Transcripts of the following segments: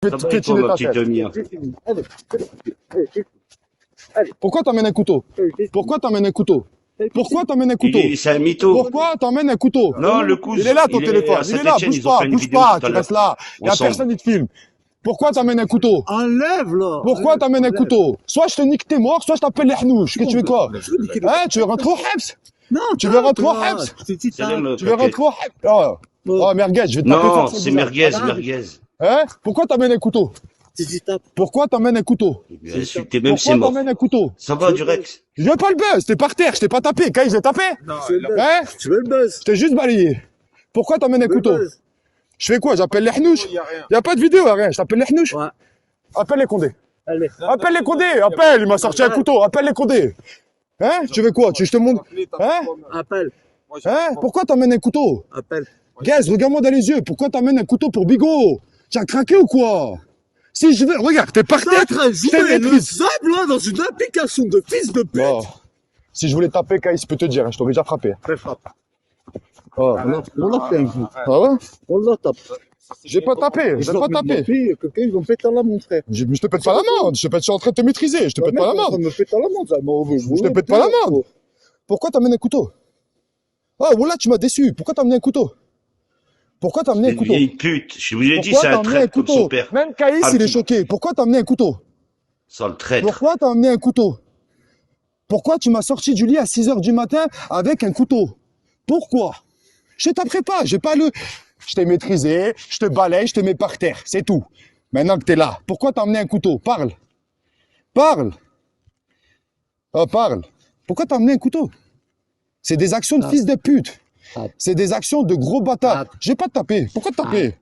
Je vais te piétiner ta tête. Allez. Pourquoi t'emmènes un couteau? Pourquoi t'emmènes un couteau? Pourquoi t'emmènes un couteau? C'est un mytho. Pourquoi t'emmènes un couteau? Non, le cousin. Il est là ton téléphone. Il est là, bouge pas, tu restes là. Il y a personne qui te filme. Pourquoi t'emmènes un couteau? Enlève là. Pourquoi t'emmènes un couteau? Soit je te nique tes morts, soit je t'appelle les hnouches. Qu'est-ce que tu veux quoi? Hein? Tu veux rentrer au Hebs? Non, tu veux rentrer au Hebs? Tu veux rentrer au Hebs? Oh, merguez, je vais te taper. Non, c'est merguez. Hein? Pourquoi t'emmènes un couteau? Pourquoi t'emmènes un couteau? Insulté même c'est mort. Pourquoi t'emmènes un couteau? Ça va, du Rex? Je veux pas le buzz, t'es par terre, je t'ai pas tapé. Quand je l'ai tapé? Non, hein? Tu veux le buzz? Je t'ai juste balayé. Pourquoi t'emmènes un couteau? Je fais quoi? J'appelle les hnouches? Y a pas de vidéo, rien. Je t'appelle les hnouches? Ouais. Appelle les Condés. Allez. Appelle les Condés, appelle, il m'a sorti un couteau, appelle les Condés. Hein? Tu veux quoi? Tu veux que je te montre? Hein? Appelle. Hein? Pourquoi t'emmènes un couteau? Appelle. Gaz, regarde-moi dans les yeux, pourquoi t'emmènes un couteau pour Bigot? Tu as craqué ou quoi? Si je veux, regarde, t'es par terre, je t'ai le sable là dans une application de fils de pute. Oh. Si je voulais taper, Kaïs, je peux te dire, hein, je t'aurais déjà frappé. Très frappe. Oh. On l'a fait un coup. Ah ouais? On l'a tapé. J'ai pas tapé, j'ai pas tapé. Quelqu'un, ils vont péter la main, mon frère. Je te pète pas la main, je suis en train de te maîtriser, je te pète pas la main. Me pète la main, ça. Je te pète pas la main. Pourquoi t'amènes un couteau? Ah, voilà, tu m'as déçu. Pourquoi t'as amené un couteau? Pourquoi t'as amené un couteau? Une vieille pute. Je vous l'ai dit, c'est un traître comme son père. Même Kaïs, il est choqué. Pourquoi t'as amené un couteau? Sale traître. Pourquoi t'as amené un couteau? Pourquoi tu m'as sorti du lit à 6h du matin avec un couteau? Pourquoi? Je taperai pas, j'ai pas le... Je t'ai maîtrisé, je te balaye, je te mets par terre, c'est tout. Maintenant que t'es là, pourquoi t'as amené un couteau? Parle. Parle. Oh, parle. Pourquoi t'as amené un couteau? C'est des actions de fils de pute. C'est des actions de gros bâtards. Je vais pas te taper. Pourquoi te taper?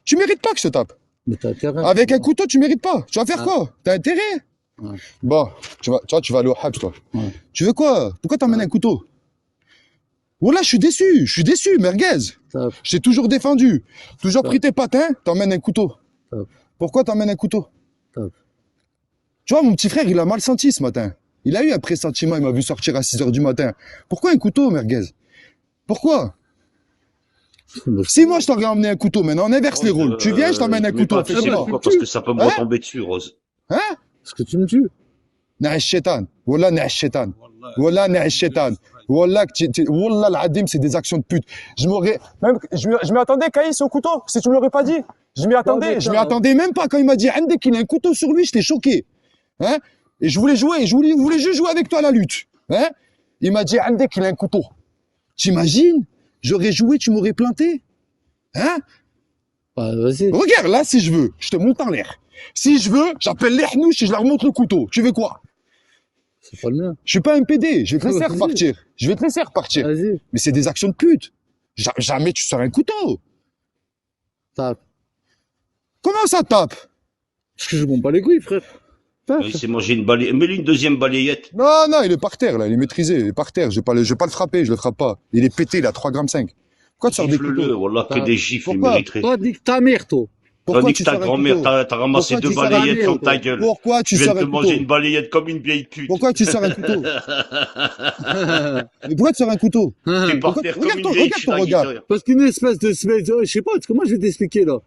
Tu mérites pas que je te tape. Mais t'as intérêt. Avec un couteau, tu mérites pas. Tu vas faire quoi? T'as intérêt? Bon, tu vas aller au Habs, toi. Tu veux quoi? Pourquoi t'emmènes un couteau? Voilà, je suis déçu, merguez. Je t'ai toujours défendu. Toujours pris tes patins, t'emmènes un couteau. Pourquoi t'emmènes un couteau? Tu vois, mon petit frère, il a mal senti ce matin. Il a eu un pressentiment, il m'a vu sortir à 6h du matin. Pourquoi un couteau, merguez? Pourquoi? Si moi je t'aurais emmené un couteau, maintenant on inverse les rôles. Tu viens, je t'emmène un couteau. Pourquoi? Parce que ça peut me retomber dessus, Rose. Hein? Parce que tu me tues. Naïs Shaitan. Wallah, Naïs Shaitan. Wallah, Naïs Shaitan. Wallah, Wallah, l'Adim, c'est des actions de pute. Je m'y attendais, Kaïs, au couteau, si tu me l'aurais pas dit. Je m'y attendais même pas quand il m'a dit, Andek, il a un couteau sur lui, j'étais choqué. Hein? Et je voulais jouer, je voulais juste jouer avec toi à la lutte. Hein? Il m'a dit, Andek, il a un couteau. T'imagines? J'aurais joué, tu m'aurais planté? Hein? Bah, vas-y. Regarde, là, si je veux, je te monte en l'air. Si je veux, j'appelle les hnouches et je leur montre le couteau. Tu veux quoi? C'est pas le mien. Je suis pas un PD, je vais te laisser repartir. Je vais te laisser repartir. Vas-y. Mais c'est des actions de pute. Jamais tu sors un couteau. Tape. Comment ça tape? Parce que je monte pas les couilles, frère. Il s'est mangé une balayette. Mets-lui une deuxième balayette. Non, il est par terre, là. Il est maîtrisé. Il est par terre. Je vais pas le frapper. Je le frappe pas. Il est pété, il a 3,5 g. Pourquoi tu sors des couteaux? Wallah, que des gifles, il mériterait. Toi, dis que ta mère, toi. Pourquoi Tandis que ta grand-mère, t'as ramassé 2 balayettes dans ta gueule. Pourquoi tu sors un couteau? Je viens de te manger une balayette comme une vieille pute. Pourquoi tu sors un couteau? Mais pourquoi tu sors un couteau? T'es par terre comme une vieille pute. Regarde ton regard. Parce qu'une espèce de je sais pas, comment je vais t'expliquer, là?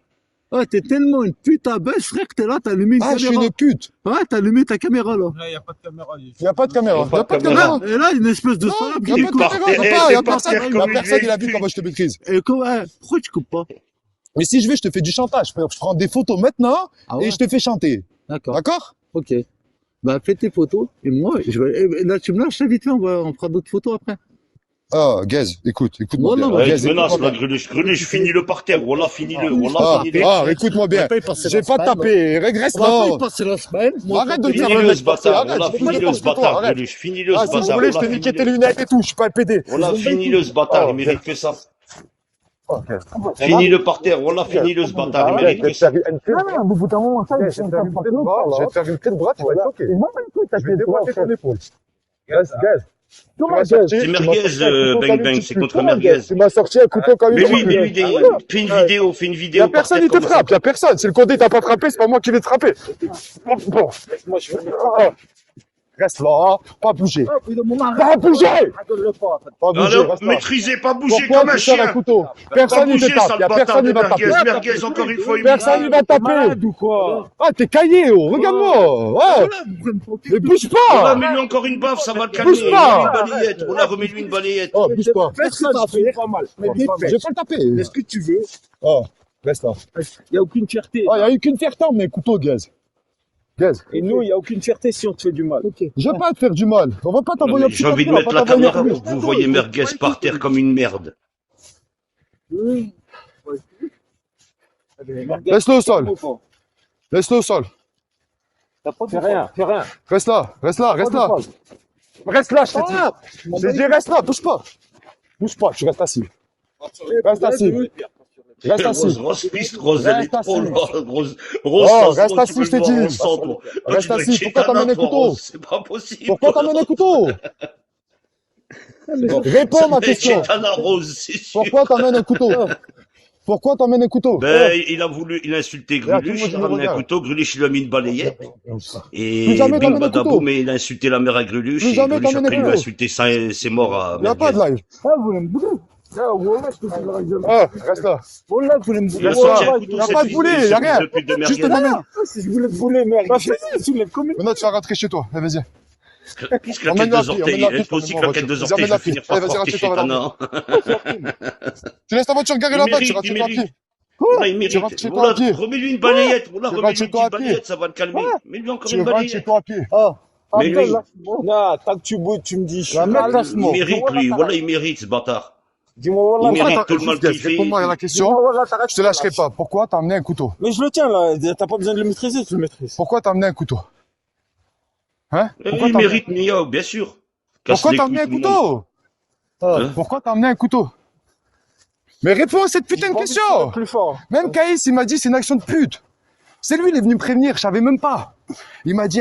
Ah, t'es tellement une pute à baisse, frère, que t'es là, t'as allumé une caméra. Ah, je suis une pute. Ouais, t'as allumé ta caméra, là. Là, il n'y a pas de caméra. Il n'y a pas de caméra. Et là, une espèce de Non, salope. il n'y a pas de caméra. Il y a personne. Il a vu comment je te maîtrise. Et pourquoi tu coupes pas? Mais si je veux, je te fais du chantage. Je prends des photos maintenant et je te fais chanter. D'accord. D'accord? Ok. Bah, fais tes photos. Et moi, là, tu me lâches, vite fait, on fera d'autres photos après. Ah, Gaz, écoute-moi bien. Ouais, tu menaces, là, Greluche, finis-le par terre. Wallah, finis-le. Écoute-moi bien. J'ai pas tapé. Régresse là. Arrête de me faire le bâtard. Wallah, finis-le, ce bâtard, Greluche. Finis-le, ce bâtard. Si je voulais, je te niquais tes lunettes et tout. Je suis pas un PD. Wallah, finis-le, ce bâtard. Il mérite que ça. Finis-le par terre. Wallah, finis-le, ce bâtard. Il mérite que ça. Non, au bout d'un moment, ça, je vais te faire une clé de bras, tu vas être choqué. Je vais déboîter ton épaule. Gaz. C'est merguez, Bang Bang, c'est contre merguez. Tu m'as sorti un couteau comme une. Mais lui, fais une vidéo. Y'a personne qui te frappe, y'a personne. Si le Condé t'a pas frappé, c'est pas moi qui vais te frapper. Bon. Reste là, pas bouger. Ah, puis de mon arrêt. Pas bouger. Raconte-le pas. Pas bouger, Alors, reste là. maîtrisez, pas bouger Pourquoi comme un tu sors un chien. couteau? Pas Personne ne bouger, te tape, sale y a bâtard personne de qui va taper. merguez. Merguez, encore une fois, Personne ne va taper. Malade ou quoi? Ah, t'es caillé, oh, regarde-moi. Ouais. Mais bouge Voilà, pas. mets-lui encore une baffe, ça va le calmer. Bouge pas. Remets-lui une balayette. Voilà, remets-lui une balayette. Oh, bouge pas. Personne ne fait pas mal. Mais Je vais pas le taper. Est-ce que tu veux? Oh, reste là. Il n'y a aucune fierté. Oh, y a eu qu'une fierté, mais couteau, Gaze. Gaze. Et nous, il n'y a aucune fierté si on te fait du mal. Je vais pas te faire du mal. On va pas Non, t'envoyer mais au j'ai envie de psychiatre, mettre on va la pas t'envoyer caméra au pour que vous voyez Merguez par terre comme une merde. Laisse-le au sol. Laisse-le au sol. Fais rien, fais rien. Reste là, reste là, reste là. Reste là, je t'ai dit. Je t'ai dit, reste là, bouge pas. Bouge pas, tu restes assis. Reste assis. Reste assis. Rose piste, Rose, elle est Reste trop assis. là. Rose, Oh, reste assis, je t'ai dit. Reste assis, pourquoi t'emmènes un couteau? C'est pas possible. Pourquoi t'emmènes un couteau? Réponds à ma question. Chétana Rose, c'est sûr. Pourquoi t'emmènes un couteau? Pourquoi t'emmènes un couteau? Ben, il a insulté Regarde, Greluche, tout il le a monde ramené un regarde. couteau, Greluche il lui a mis une balayette, Plus et jamais bing t'emmènes un couteau. badaboum, et il a insulté la mère à Greluche, Plus et jamais Greluche t'emmènes un après il lui a couteau. insulté c'est mort à Il n'y a pas de Merguez. live. Ah, vous voulez me bouler? Ah, voilà, je peux faire la gueule. Ah, reste là. Voilà, vous voulez me bouler. Il a Reste sorti là. un couteau, Y a c'est pas de fils bouler, de- y a rien. de pute de Juste Merguez. te t'emmènes. Ah, si je voulais te bouler, merde. Bah, fini. Soulève comme une. Maintenant, tu vas rentrer chez toi. Allez, vas-y. Qu'est-ce que la Emmène claquette la de fille, orteils? emmène la fille, Toi aussi, emmène la claquette de fille. orteils, Emmène je la vais finir fille. par Allez, vas-y, porter rentre chez chez toi, Tana. Tu laisses ta voiture garée là-bas, tu rentres chez toi à pied. Voilà, il Tu mérite. rentres chez toi Voilà, à pied. remets-lui une balayette. Voilà, Tu remets-lui rentres chez une toi à petite pied. balayette, ça va le calmer. Mets-lui encore Tu une rentres chez balayette. toi à pied. Mais lui, Non, tant que tu bouges, tu me dis, je suis La mec, malade. lâche-moi. il mérite, lui. Voilà, il mérite, ce bâtard. Dis-moi, Il voilà. mérite tout le mal qu'il fait. Réponds-moi à la question. Dis-moi, voilà, t'arrêtes. Je te lâcherai pas. Pourquoi t'as amené un couteau? Mais je le tiens, là. T'as pas besoin de le maîtriser, tu le maîtrises. Pourquoi t'as amené un couteau? Hein? Il mérite Miao, bien sûr. Casse Pourquoi les t'as amené un couilles, tout le monde. couteau? Hein? Pourquoi t'as amené un couteau? Mais réponds à cette putain de question! Plus fort. Même Kaïs, il m'a dit c'est une action de pute. C'est lui, il est venu me prévenir, je savais même pas. Il m'a dit,